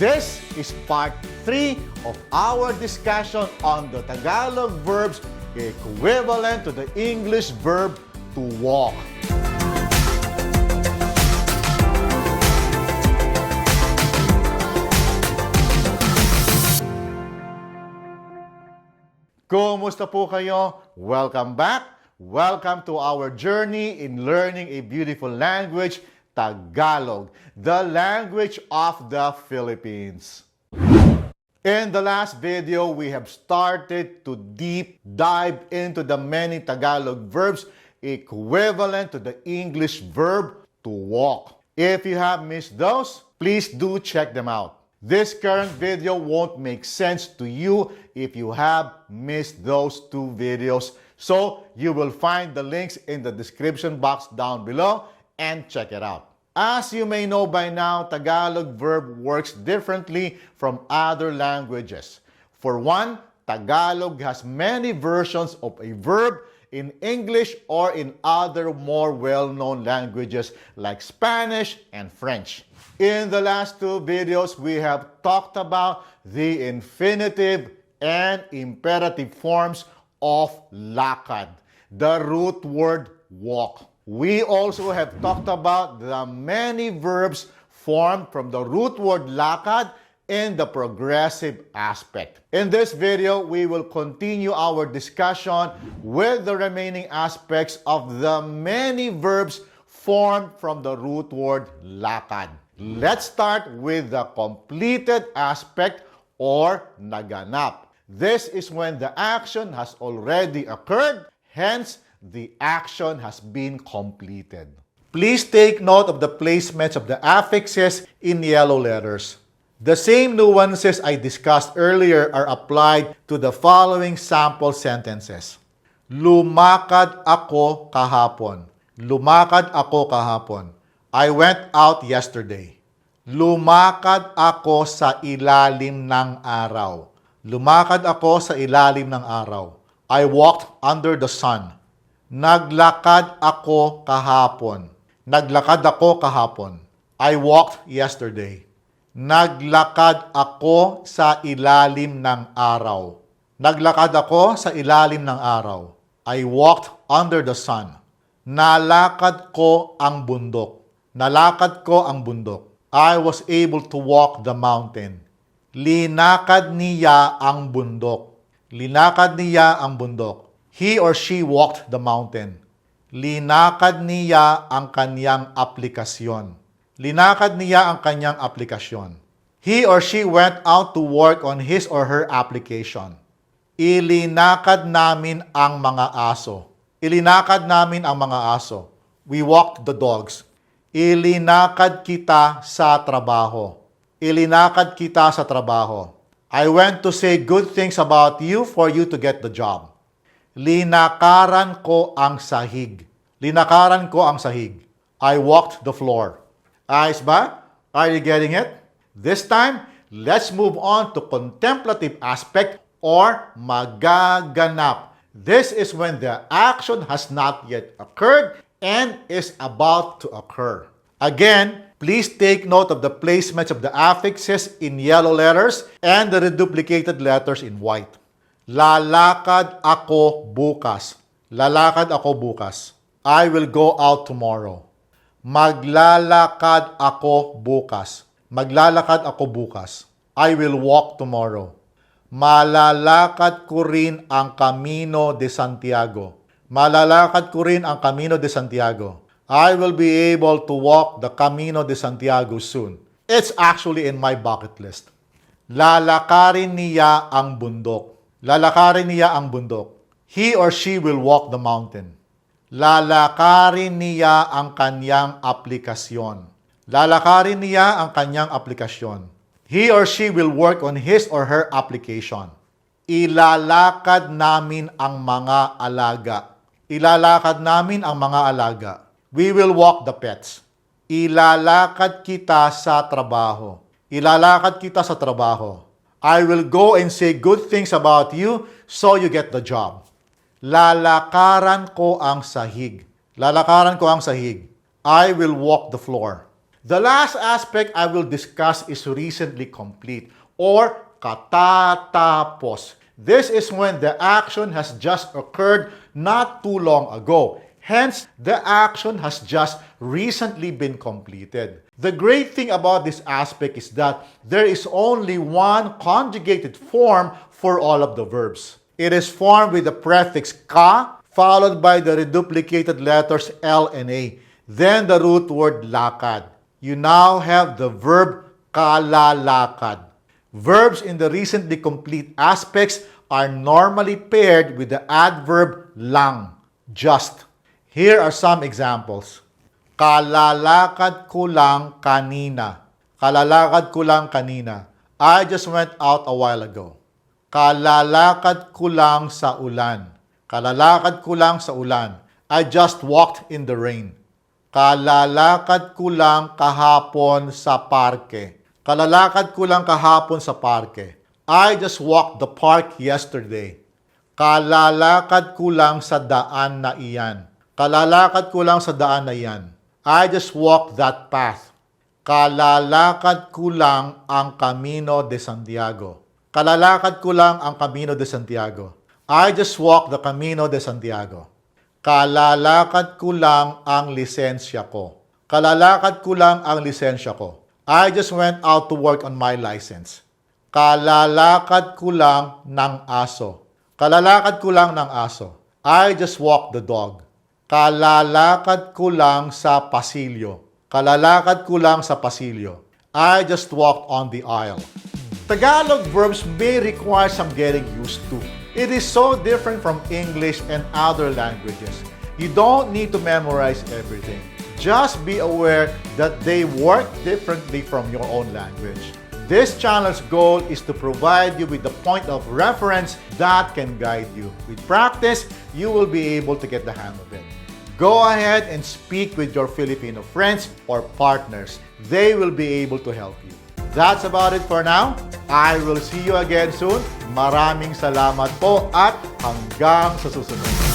This is part 3 of our discussion on the Tagalog verbs equivalent to the English verb to walk. Kumusta po kayo? Welcome back. Welcome to our journey in learning a beautiful language, Tagalog, the language of the Philippines. In the last video, we have started to deep dive into the many Tagalog verbs equivalent to the English verb to walk. If you have missed those, please do check them out. This current video won't make sense to you if you have missed those two videos. So you will find the links in the description box down below and check it out. As you may know by now, Tagalog verb works differently from other languages. For one, Tagalog has many versions of a verb in English or in other more well-known languages like Spanish and French. In the last two videos, we have talked about the infinitive and imperative forms of LAKAD, the root word walk. We also have talked about the many verbs formed from the root word LAKAD in the progressive aspect. In this video, we will continue our discussion with the remaining aspects of the many verbs formed from the root word LAKAD. Let's start with the completed aspect or naganap. This is when the action has already occurred, hence the action has been completed. Please take note of the placements of the affixes in yellow letters. The same nuances I discussed earlier are applied to the following sample sentences. Lumakad ako kahapon. Lumakad ako kahapon. I went out yesterday. Lumakad ako sa ilalim ng araw. Lumakad ako sa ilalim ng araw. I walked under the sun. Naglakad ako kahapon. Naglakad ako kahapon. I walked yesterday. Naglakad ako sa ilalim ng araw. Naglakad ako sa ilalim ng araw. I walked under the sun. Nalakad ko ang bundok. Nalakad ko ang bundok. I was able to walk the mountain. Linakad niya ang bundok. Linakad niya ang bundok. He or she walked the mountain. Linakad niya ang kanyang aplikasyon. Linakad niya ang kanyang aplikasyon. He or she went out to work on his or her application. Ilinakad namin ang mga aso. Ilinakad namin ang mga aso. We walked the dogs. Ilinakad kita sa trabaho. Ilinakad kita sa trabaho. I went to say good things about you for you to get the job. Linakaran ko ang sahig. Linakaran ko ang sahig. I walked the floor. Ayos ba? Are you getting it? This time, let's move on to contemplative aspect or magaganap. This is when the action has not yet occurred and is about to occur. Again, please take note of the placements of the affixes in yellow letters and the reduplicated letters in white. Lalakad ako bukas. Lalakad ako bukas. I will go out tomorrow. Maglalakad ako bukas. Maglalakad ako bukas. I will walk tomorrow. Malalakad ko rin ang Camino de Santiago. Malalakad ko rin ang Camino de Santiago. I will be able to walk the Camino de Santiago soon. It's actually in my bucket list. Lalakarin niya ang bundok. Lalakarin niya ang bundok. He or she will walk the mountain. Lalakarin niya ang kanyang aplikasyon. Lalakarin niya ang kanyang aplikasyon. He or she will work on his or her application. Ilalakad namin ang mga alaga. Ilalakad namin ang mga alaga. We will walk the pets. Ilalakad kita sa trabaho. Ilalakad kita sa trabaho. I will go and say good things about you so you get the job. Lalakaran ko ang sahig. Lalakaran ko ang sahig. I will walk the floor. The last aspect I will discuss is recently complete or katatapos. This is when the action has just occurred not too long ago. Hence, the action has just recently been completed. The great thing about this aspect is that there is only one conjugated form for all of the verbs. It is formed with the prefix ka, followed by the reduplicated letters L and A, then the root word lakad. You now have the verb kalalakad. Verbs in the recently complete aspects are normally paired with the adverb lang, just. Here are some examples. Kalalakad ko lang kanina. Kalalakad ko lang kanina. I just went out a while ago. Kalalakad ko lang sa ulan. Kalalakad ko lang sa ulan. I just walked in the rain. Kalalakad ko lang kahapon sa parke. Kalalakad ko lang kahapon sa parke. I just walked the park yesterday. Kalalakad ko lang sa daan na iyan. Kalalakad ko lang sa daan na iyan. I just walked that path. Kalalakad ko lang ang Camino de Santiago. Kalalakad ko lang ang Camino de Santiago. I just walked the Camino de Santiago. Kalalakad ko lang ang lisensya ko. Kalalakad ko lang ang lisensya ko. I just went out to work on my license. Kalalakad ko lang ng aso. Kalalakad ko lang ng aso. I just walked the dog. Kalalakad ko lang sa pasilyo. Kalalakad ko lang sa pasilyo. I just walked on the aisle. Tagalog verbs may require some getting used to. It is so different from English and other languages. You don't need to memorize everything. Just be aware that they work differently from your own language. This channel's goal is to provide you with the point of reference that can guide you. With practice, you will be able to get the hang of it. Go ahead and speak with your Filipino friends or partners. They will be able to help you. That's about it for now. I will see you again soon. Maraming salamat po at hanggang sa susunod.